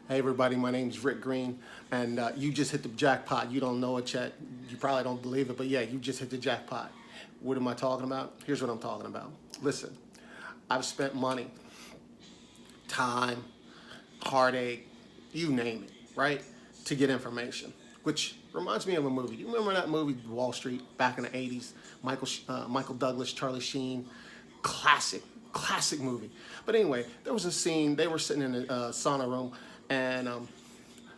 Hey everybody, my name's Rick Green, and you just hit the jackpot. You don't know it yet. You probably don't believe it, but yeah, you just hit the jackpot. What am I talking about? Here's what I'm talking about. Listen, I've spent money, time, heartache, you name it, right, to get information. Which reminds me of a movie. You remember that movie Wall Street back in the '80s? Michael Douglas, Charlie Sheen, classic, classic movie. But anyway, there was a scene. They were sitting in a sauna room, and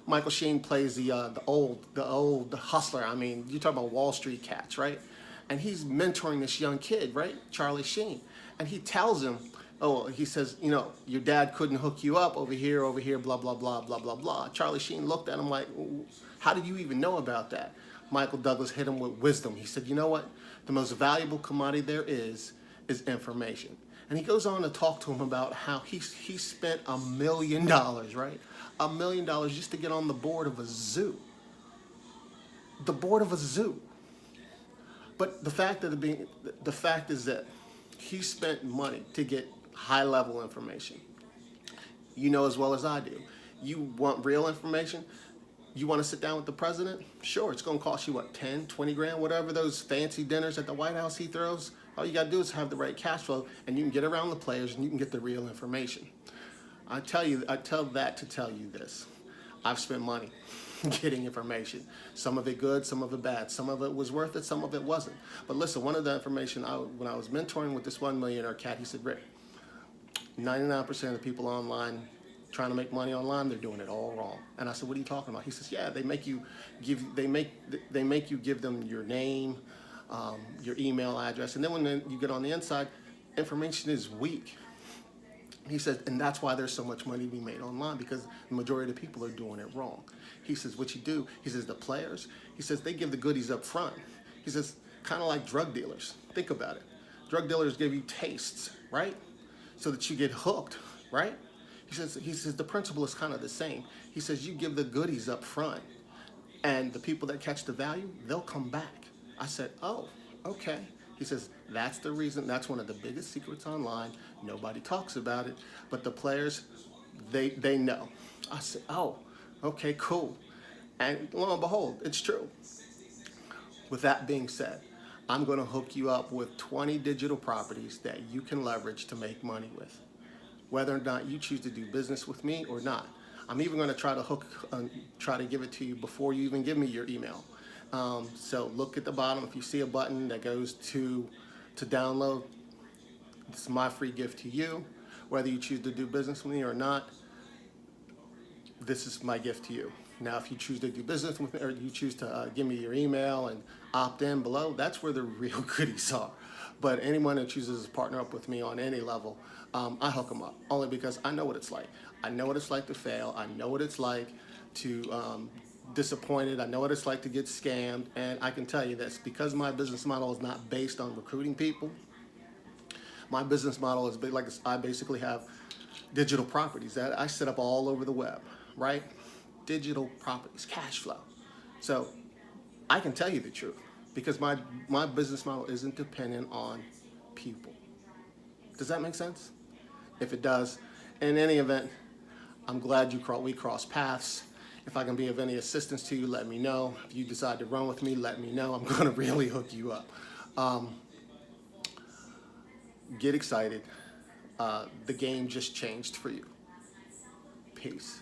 Michael Sheen plays the old hustler. I mean, you talk about Wall Street cats, right? And he's mentoring this young kid, right, Charlie Sheen, and he tells him, oh, he says, your dad couldn't hook you up over here, blah blah blah blah blah blah. Charlie Sheen looked at him like, how did you even know about that? Michael Douglas hit him with wisdom. He said, you know what? The most valuable commodity there is information. And he goes on to talk to him about how he spent $1 million, right? $1 million just to get on the board of a zoo. The board of a zoo. But the fact is that he spent money to get high level information. You know as well as I do. You want real information? You want to sit down with the president? Sure, it's going to cost you what, 10, 20 grand, whatever those fancy dinners at the White House he throws. All you got to do is have the right cash flow, and you can get around the players and you can get the real information. I tell that to tell you this. I've spent money getting information. Some of it good, some of it bad. Some of it was worth it, some of it wasn't. But listen, one of the information, when I was mentoring with this one millionaire cat, he said, Rick, 99% of the people online trying to make money online, they're doing it all wrong. And I said, what are you talking about? He says, yeah, they make you give them your name, your email address, and then when you get on the inside, information is weak. He says, and that's why there's so much money being made online, because the majority of the people are doing it wrong. He says, what you do, he says, the players, he says, they give the goodies up front. He says, kind of like drug dealers. Think about it. Drug dealers give you tastes, right? So that you get hooked, right? He says the principle is kind of the same. He says, you give the goodies up front, and the people that catch the value, they'll come back. I said, oh, okay. He says, that's the reason, that's one of the biggest secrets online. Nobody talks about it, but the players, they know. I said, oh, okay, cool. And lo and behold, it's true. With that being said, I'm going to hook you up with 20 digital properties that you can leverage to make money with, whether or not you choose to do business with me or not. I'm even going to try to give it to you before you even give me your email. So look at the bottom. If you see a button that goes to download, it's my free gift to you. Whether you choose to do business with me or not, this is my gift to you. Now, if you choose to do business with me, or you choose to give me your email and opt in below, that's where the real goodies are. But anyone that chooses to partner up with me on any level, I hook them up, only because I know what it's like. I know what it's like to fail. I know what it's like to disappointed. I know what it's like to get scammed. And I can tell you this, because my business model is not based on recruiting people, my business model is like, I basically have digital properties that I set up all over the web, right? Digital properties, cash flow. So I can tell you the truth, because my business model isn't dependent on people. Does that make sense? If it does, in any event, I'm glad we crossed paths. If I can be of any assistance to you, let me know. If you decide to run with me, let me know. I'm going to really hook you up. Get excited. The game just changed for you. Peace.